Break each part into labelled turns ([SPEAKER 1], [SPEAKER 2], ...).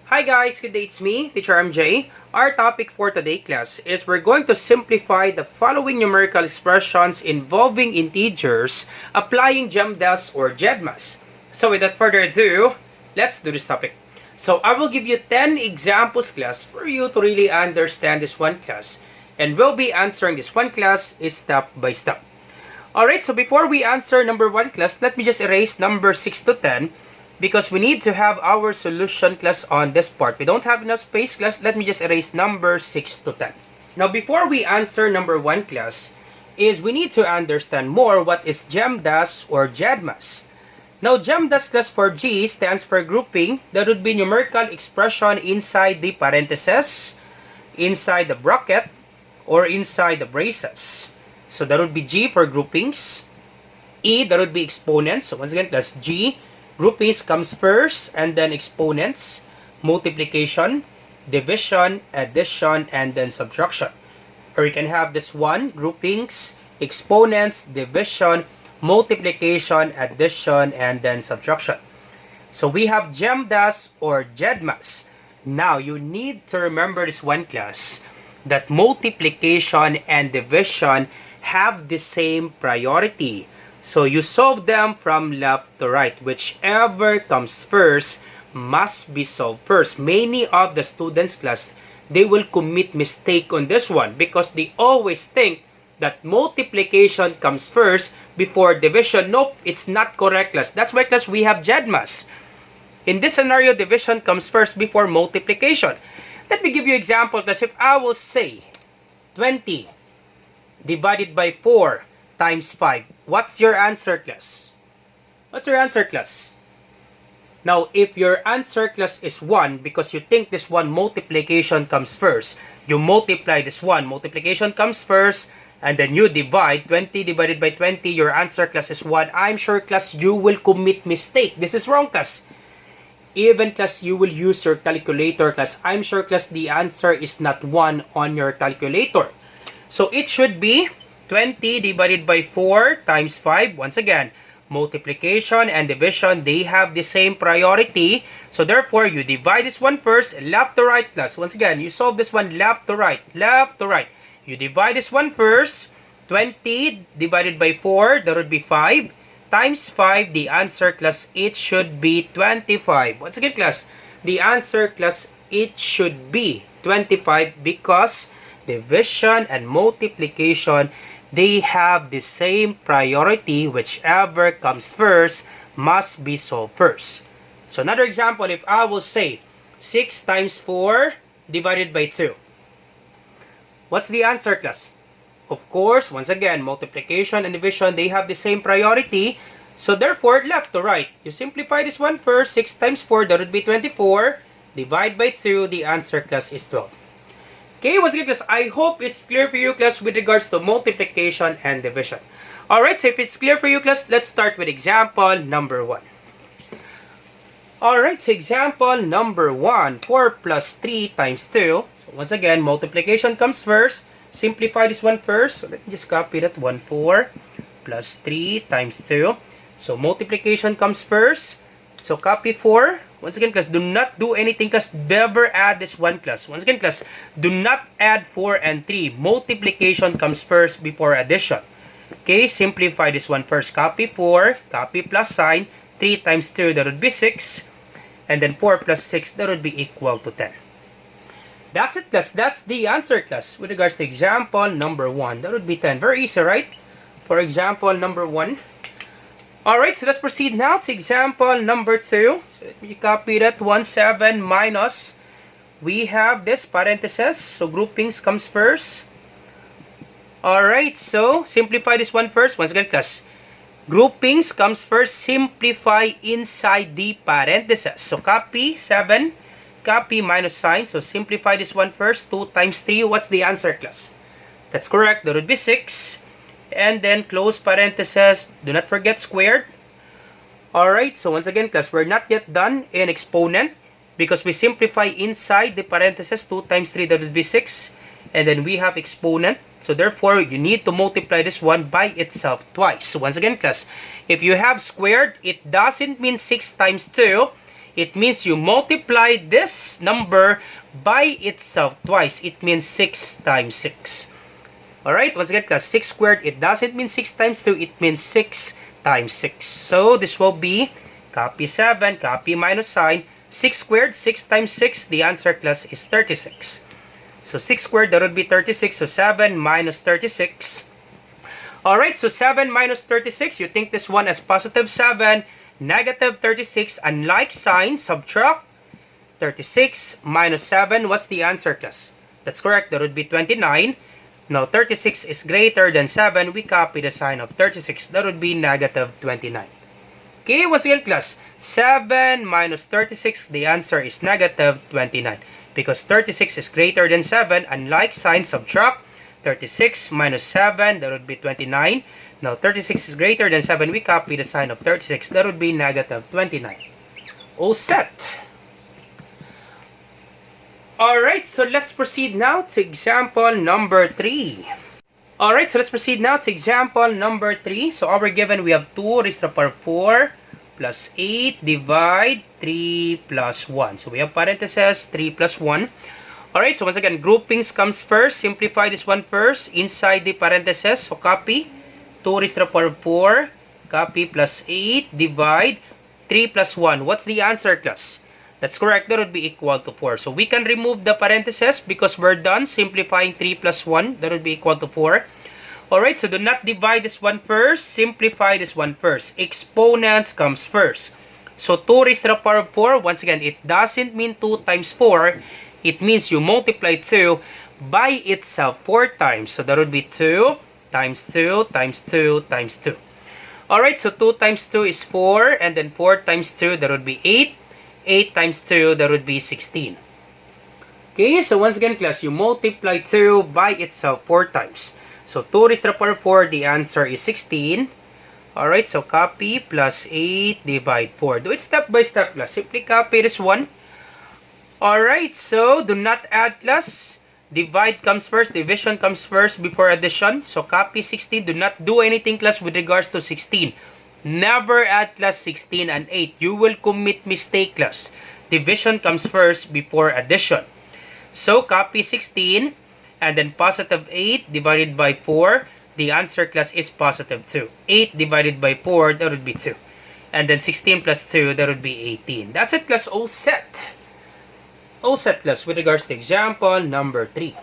[SPEAKER 1] Hi guys, good day, it's me, Teacher MJ. Our topic for today class is we're going to simplify the following numerical expressions involving integers applying GEMDAS or GEDMAS. So without further ado, let's do this topic. So I will give you 10 examples class for you to really understand this one class. And we'll be answering this one class step by step. Alright, so before we answer number 1 class, let me just erase number 6 to 10. Because we need to have our solution class on this part. We don't have enough space class. Let me just erase number 6 to 10. Now, before we answer number 1 class, is we need to understand more what is GEMDAS or GEDMAS. Now, GEMDAS class for G stands for grouping. That would be numerical expression inside the parentheses, inside the bracket, or inside the braces. So, that would be G for groupings. E, that would be exponents. So, once again, that's G. Groupings comes first, and then exponents, multiplication, division, addition, and then subtraction. Or you can have this one, groupings, exponents, division, multiplication, addition, and then subtraction. So we have GEMDAS or GEDMAS. Now, you need to remember this one class, that multiplication and division have the same priority. So you solve them from left to right. Whichever comes first must be solved first. Many of the students class, they will commit mistake on this one because they always think that multiplication comes first before division. Nope, it's not correct class. That's why class we have GEDMAS. In this scenario, division comes first before multiplication. Let me give you an example class. If I will say 20 divided by 4 times 5. What's your answer class? What's your answer class? Now, if your answer class is 1 because you think this one multiplication comes first, you multiply this one, multiplication comes first, and then you divide 20 divided by 20, your answer class is 1. I'm sure class you will commit mistake. This is wrong class. Even class you will use your calculator class. I'm sure class the answer is not 1 on your calculator. So it should be 20 divided by 4 times 5. Once again, multiplication and division, they have the same priority. So therefore, you divide this one first, left to right class. Once again, you solve this one left to right, left to right. You divide this one first. 20 divided by 4, that would be 5. Times 5, the answer class, it should be 25. Once again class, the answer class, it should be 25 because division and multiplication, they have the same priority. Whichever comes first must be solved first. So another example, if I will say 6 times 4 divided by 2. What's the answer class? Of course, once again, multiplication and division, they have the same priority. So therefore, left to right. You simplify this one first. 6 times 4, that would be 24. Divide by 2, the answer class is 12. Okay, once again class, I hope it's clear for you class with regards to multiplication and division. Alright, so if it's clear for you class, let's start with example number 1. Alright, so example number 1, 4 plus 3 times 2. So once again, multiplication comes first. Simplify this one first. So let me just copy that one. 4 plus 3 times 2. So multiplication comes first. So copy 4. Once again class, do not do anything class. Never add this one class. Once again class, do not add 4 and 3. Multiplication comes first before addition. Okay, simplify this one first. Copy 4. Copy plus sign. 3 times 2, that would be 6. And then 4 plus 6, that would be equal to 10. That's it class. That's the answer class with regards to example number 1. That would be 10. Very easy, right? For example number 1. Alright, so let's proceed now to example number 2. So let me copy that 1, 7 minus. We have this parentheses. So groupings comes first. Alright, so simplify this one first. Once again, class. Groupings comes first. Simplify inside the parentheses. So copy 7. Copy minus sign. So simplify this one first. 2 times 3. What's the answer, class? That's correct. That would be 6. And then close parentheses. Do not forget squared. Alright, so once again class, we're not yet done in exponent because we simplify inside the parentheses. 2 times 3, that would be 6. And then we have exponent. So therefore, you need to multiply this one by itself twice. So once again class, if you have squared, it doesn't mean 6 times 2. It means you multiply this number by itself twice. It means 6 times 6. Alright, once again class, 6 squared, it doesn't mean 6 times 2, it means 6 times 6. So this will be, copy 7, copy minus sign, 6 squared, 6 times 6, the answer class is 36. So 6 squared, that would be 36, so 7 minus 36. Alright, so 7 minus 36, you think this one as positive 7, negative 36, unlike sign, subtract 36 minus 7. What's the answer, class? That's correct, that would be 29. Now 36 is greater than 7, we copy the sign of 36, that would be negative 29. Okay, once again, class, 7 minus 36, the answer is negative 29. Because 36 is greater than 7, unlike sign, subtract 36 minus 7, that would be 29. Now, 36 is greater than 7. We copy the sign of 36. That would be negative 29. All set. Alright, so let's proceed now to example number 3. Alright, so let's proceed now to example number 3. So, our given, we have 2 raised to the power 4 plus 8 divide 3 plus 1. So, we have parentheses 3 plus 1. Alright, so once again, groupings comes first. Simplify this one first inside the parentheses. So copy 2 raised to the power 4, copy plus 8, divide 3 plus 1. What's the answer, class? That's correct, that would be equal to 4. So we can remove the parentheses because we're done simplifying 3 plus 1. That would be equal to 4. Alright, so do not divide this one first. Simplify this one first. Exponents comes first. So 2 raised to the power 4, once again, it doesn't mean 2 times 4. It means you multiply 2 by itself 4 times. So that would be 2 times 2 times 2 times 2. Alright, so 2 times 2 is 4. And then 4 times 2, that would be 8. 8 times 2, that would be 16. Okay, so once again, class, you multiply 2 by itself 4 times. So 2 raised to the power 4, the answer is 16. Alright, so copy plus 8 divide 4. Do it step by step, class. Simply copy this one. Alright, so do not add, class. Divide comes first, division comes first before addition. So copy 16. Do not do anything, class, with regards to 16. Never add, class, 16 and 8. You will commit mistake, class. Division comes first before addition. So copy 16 and then positive 8 divided by 4. The answer, class, is positive 2. 8 divided by 4, that would be 2. And then 16 plus 2, that would be 18. That's it, class. All set. All set, class, with regards to example number 3.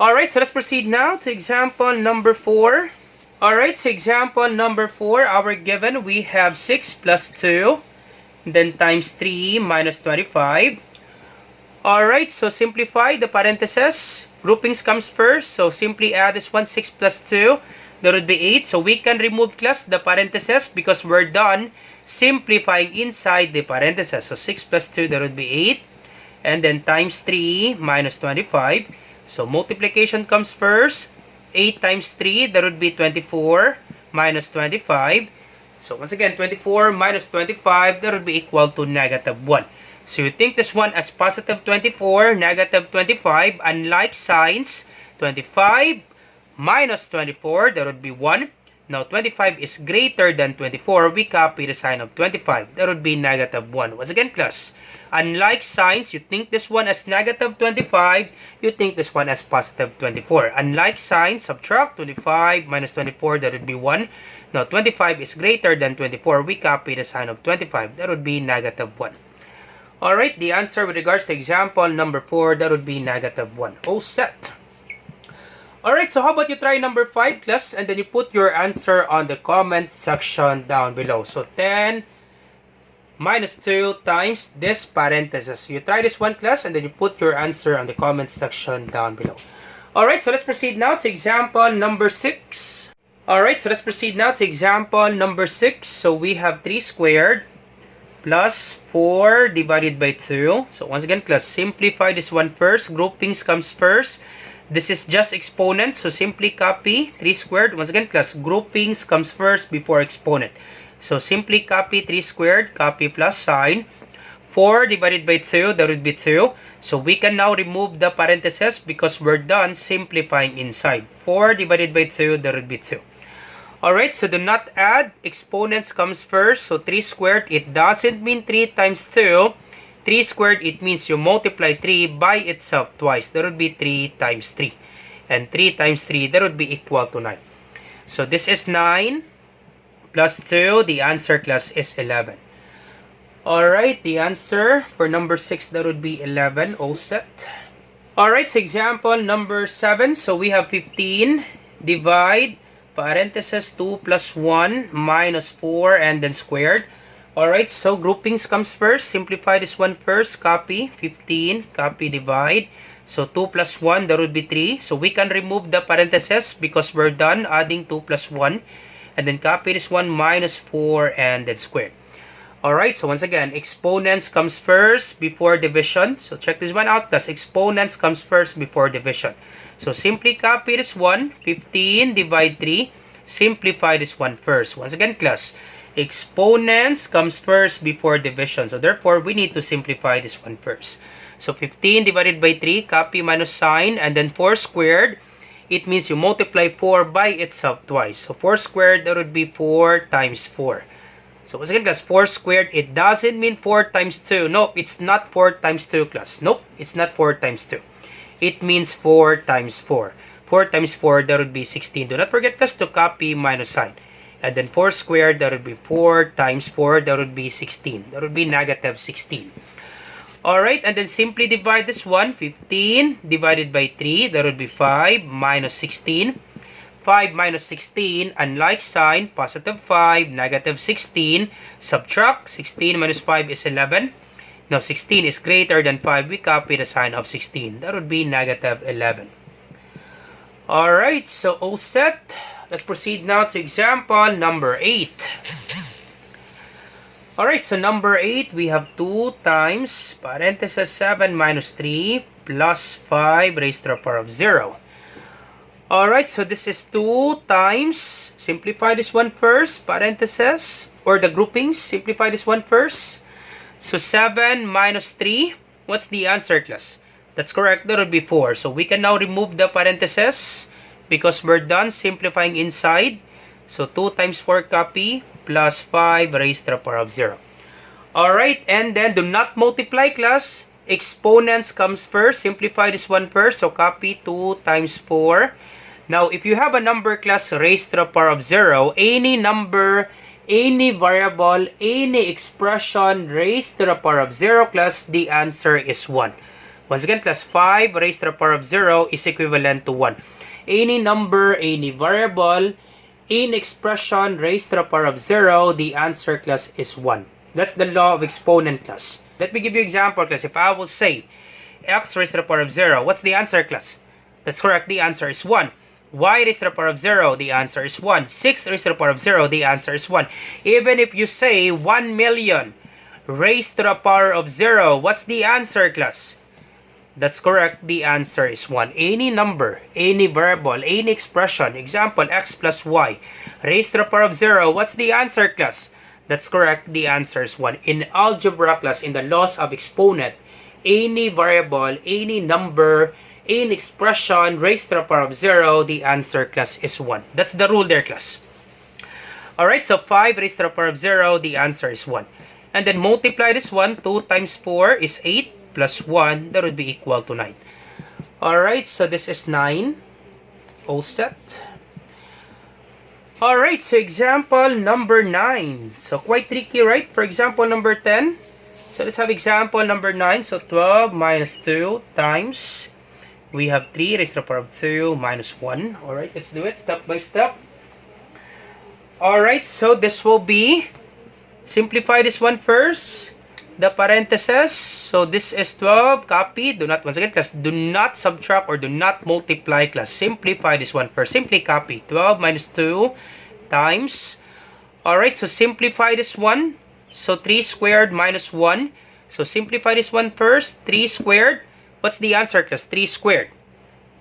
[SPEAKER 1] Alright, so let's proceed now to example number 4. Alright, so example number 4, our given, we have 6 plus 2, then times 3 minus 25. Alright, so simplify the parentheses. Groupings comes first, so simply add this one, 6 plus 2, that would be 8. So we can remove, class, the parentheses because we're done simplifying inside the parentheses. So 6 plus 2, that would be 8. And then times 3 minus 25. So multiplication comes first. 8 times 3, that would be 24 minus 25. So once again, 24 minus 25, that would be equal to negative 1. So you think this one as positive 24, negative 25. Unlike signs, 25 minus 24, that would be 1. Now 25 is greater than 24. We copy the sign of 25. That would be negative 1. Once again, class, unlike signs, you think this one as negative 25. You think this one as positive 24. Unlike signs, subtract 25 minus 24. That would be 1. Now 25 is greater than 24. We copy the sign of 25. That would be negative 1. Alright, the answer with regards to example number 4, that would be negative 1. All set. Alright, so how about you try number 5, class, and then you put your answer on the comment section down below. So 10 minus 2 times this parenthesis. You try this one, class, and then you put your answer on the comment section down below. Alright, so let's proceed now to example number 6. Alright, so let's proceed now to example number 6. So we have 3 squared plus 4 divided by 2. So once again, class, simplify this one first. Groupings comes first. This is just exponent, so simply copy 3 squared. Once again, class, groupings comes first before exponent. So simply copy 3 squared, copy plus sign. 4 divided by 2, that would be 2. So we can now remove the parentheses because we're done simplifying inside. 4 divided by 2, that would be 2. Alright, so do not add. Exponents comes first. So 3 squared, it doesn't mean 3 times 2. 3 squared, it means you multiply 3 by itself twice. That would be 3 times 3. And 3 times 3, that would be equal to 9. So this is 9 plus 2. The answer, class, is 11. Alright, the answer for number 6, that would be 11. All set. Alright, so example number 7. So we have 15. Divide, parenthesis, 2 plus 1 minus 4 and then squared. Alright, so groupings comes first. Simplify this one first. Copy, 15. Copy, divide. So 2 plus 1, that would be 3. So we can remove the parenthesis because we're done adding 2 plus 1. And then copy this one, minus 4 and then squared. Alright, so once again, exponents comes first before division. So check this one out, class. Exponents comes first before division. So simply copy this one, 15 divide 3. Simplify this one first. Once again, class, exponents comes first before division. So therefore, we need to simplify this one first. So 15 divided by 3, copy minus sign, and then 4 squared. It means you multiply 4 by itself twice. So 4 squared, that would be 4 times 4. So once again, class, 4 squared, it doesn't mean 4 times 2. Nope, it's not 4 times 2, class. Nope, it's not 4 times 2. It means 4 times 4. 4 times 4, that would be 16. Do not forget, class, to copy minus sign. And then 4 squared, that would be 4 times 4, that would be 16. That would be negative 16. Alright, and then simply divide this one. 15 divided by 3, that would be 5 minus 16. 5 minus 16, unlike sign, positive 5, negative 16. Subtract, 16 minus 5 is 11. Now, 16 is greater than 5. We copy the sign of 16. That would be negative 11. Alright, so all set. Let's proceed now to example number 8. Alright, so number 8, we have 2 times, parenthesis, 7 minus 3 plus 5 raised to the power of 0. Alright, so this is 2 times, simplify this one first, parenthesis, or the groupings, simplify this one first. So 7 minus 3, what's the answer, class? That's correct, that would be 4. So we can now remove the parenthesis because we're done simplifying inside. So 2 times 4, copy, plus 5 raised to the power of 0. Alright, and then do not multiply, class. Exponents comes first. Simplify this one first. So copy 2 times 4. Now, if you have a number, class, raised to the power of 0, any number, any variable, any expression raised to the power of 0, class, the answer is 1. Once again, class, 5 raised to the power of 0 is equivalent to 1. Any number, any variable, in expression raised to the power of 0, the answer, class, is 1. That's the law of exponent, class. Let me give you an example, class. If I will say x raised to the power of 0, what's the answer, class? That's correct. The answer is 1. Y raised to the power of 0, the answer is 1. 6 raised to the power of 0, the answer is 1. Even if you say 1 million raised to the power of 0, what's the answer, class? That's correct. The answer is 1. Any number, any variable, any expression, example, x plus y, raised to the power of 0, what's the answer, class? That's correct. The answer is 1. In algebra, class, in the laws of exponent, any variable, any number, any expression raised to the power of 0, the answer, class, is 1. That's the rule there, class. Alright, so 5 raised to the power of 0, the answer is 1. And then multiply this one. 2 times 4 is 8. Plus 1, that would be equal to 9. Alright, so this is 9. All set. Alright, so example number 9. So quite tricky, right? For example number 10. So let's have example number 9. So 12 minus 2 times, we have 3 raised to the power of 2 minus 1. Alright, let's do it step by step. Alright, so this will be, simplify this one first. The parentheses, so this is 12, copy, do not, once again, class, do not subtract or do not multiply, class, simplify this one first, simply copy, 12 minus 2 times, alright, so simplify this one, so 3 squared minus 1, so simplify this one first, 3 squared, what's the answer, class? 3 squared,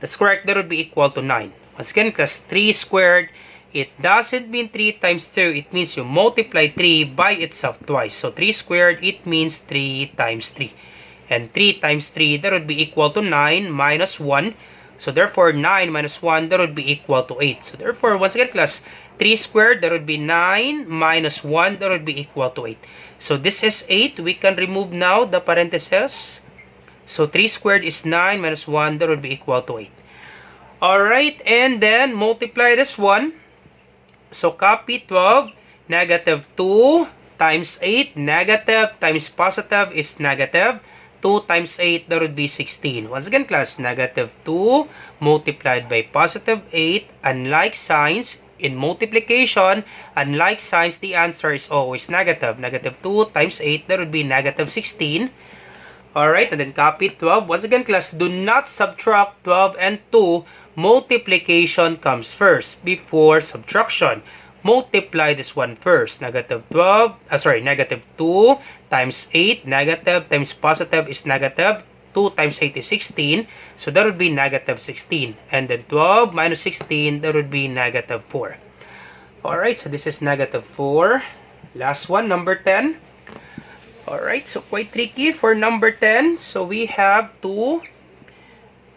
[SPEAKER 1] that's correct, that would be equal to 9, once again, class, 3 squared, it doesn't mean 3 times 2. It means you multiply 3 by itself twice. So 3 squared, it means 3 times 3. And 3 times 3, that would be equal to 9 minus 1. So therefore, 9 minus 1, that would be equal to 8. So therefore, once again, class, 3 squared, that would be 9, minus 1, that would be equal to 8. So this is 8. We can remove now the parentheses. So 3 squared is 9, minus 1, that would be equal to 8. Alright, and then multiply this one. So copy 12, negative 2 times 8, negative times positive is negative. 2 times 8, that would be 16. Once again, class, negative 2 multiplied by positive 8. Unlike signs, in multiplication, unlike signs, the answer is always negative. Negative 2 times 8, that would be negative 16. Alright, and then copy 12. Once again, class, do not subtract 12 and 2. Multiplication comes first before subtraction. Multiply this one first. Negative 2 times 8. Negative times positive is negative. 2 times 8 is 16. So that would be negative 16. And then 12 minus 16, that would be negative 4. Alright, so this is negative 4. Last one, number 10. Alright, so quite tricky for number 10. So we have 2.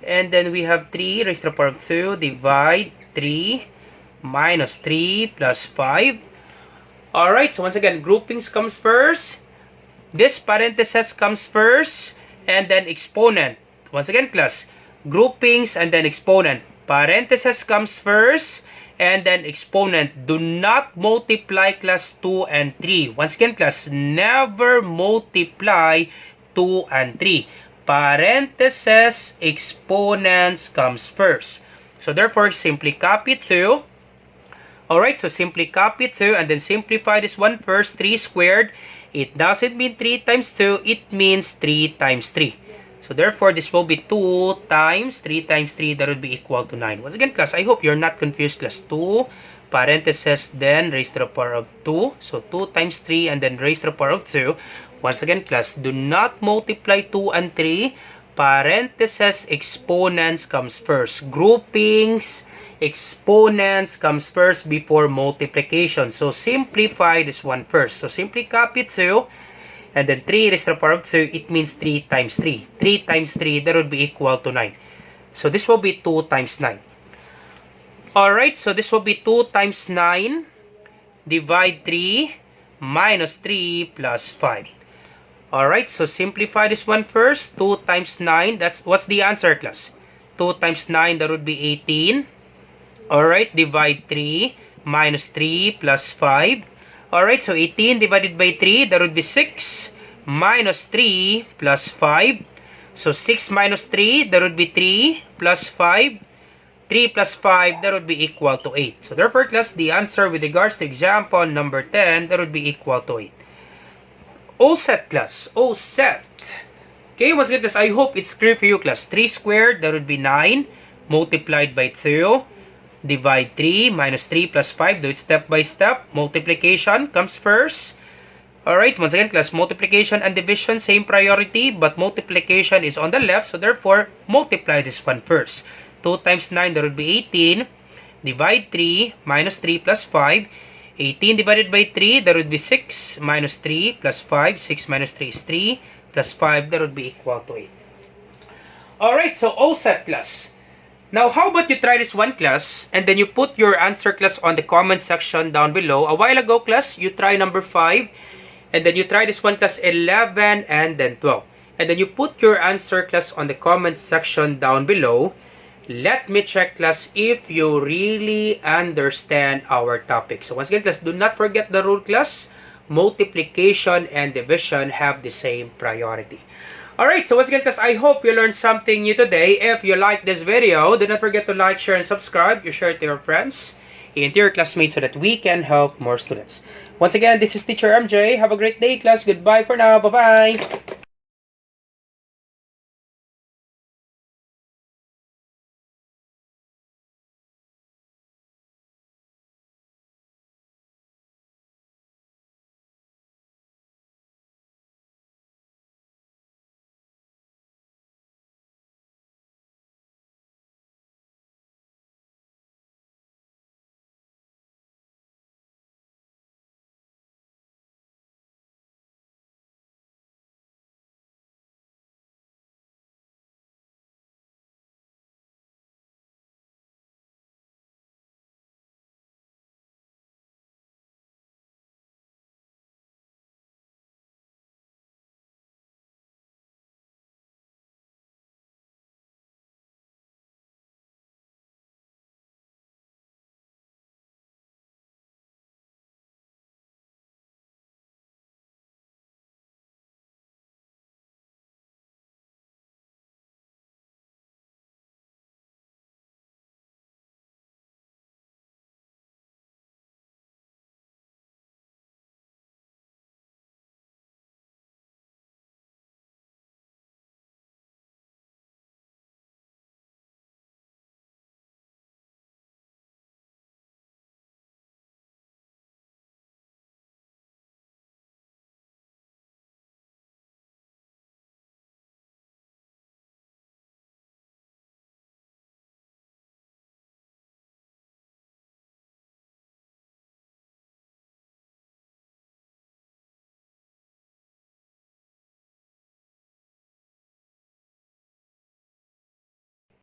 [SPEAKER 1] And then we have 3 raised to the power of 2. Divide 3. Minus 3 plus 5. Alright, so once again, groupings comes first. This parenthesis comes first. And then exponent. Once again, class, groupings and then exponent. Parenthesis comes first. And then exponent. Do not multiply, class, 2 and 3. Once again, class, never multiply 2 and 3. Parenthesis, exponents comes first. So therefore, simply copy 2. Alright, so simply copy 2 and then simplify this one first. 3 squared. It doesn't mean 3 times 2. It means 3 times 3. So therefore, this will be 2 times 3 times 3. That would be equal to 9. Once again, class, I hope you're not confused. Class, 2, parenthesis, then raised to the power of 2. So 2 times 3 and then raised to the power of 2. Once again, class, do not multiply 2 and 3. Parenthesis, exponents comes first. Groupings, exponents comes first before multiplication. So simplify this one first. So simply copy 2. And then 3 raised to the power of 2. It means 3 times 3. 3 times 3, that would be equal to 9. So this will be 2 times 9. Alright, so this will be 2 times 9. Divide 3. Minus 3 plus 5. Alright, so simplify this one first. 2 times 9. What's the answer, class? 2 times 9, that would be 18. Alright, divide 3. Minus 3 plus 5. Alright, so 18 divided by 3, that would be 6. Minus 3 plus 5. So 6 minus 3, that would be 3 plus 5. 3 plus 5, that would be equal to 8. So therefore, class, the answer with regards to example number 10, that would be equal to 8. All set, class. All set. Okay, once again, class, I hope it's clear for you, class. 3 squared, that would be 9. Multiplied by 2. Divide 3 minus 3 plus 5. Do it step by step. Multiplication comes first. Alright, once again, class, multiplication and division, same priority, but multiplication is on the left, so therefore, multiply this one first. 2 times 9, that would be 18. Divide 3 minus 3 plus 5. 18 divided by 3, that would be 6 minus 3 plus 5. 6 minus 3 is 3 plus 5, that would be equal to 8. Alright, so all set, class. Now, how about you try this one, class, and then you put your answer, class, on the comment section down below. A while ago, class, you try number 5, and then you try this one, class, 11, and then 12. And then you put your answer, class, on the comment section down below. Let me check, class, if you really understand our topic. So once again, class, do not forget the rule, class. Multiplication and division have the same priority. Alright, so once again, class, I hope you learned something new today. If you like this video, do not forget to like, share, and subscribe. You share it to your friends and to your classmates so that we can help more students. Once again, this is Teacher MJ. Have a great day, class. Goodbye for now. Bye-bye.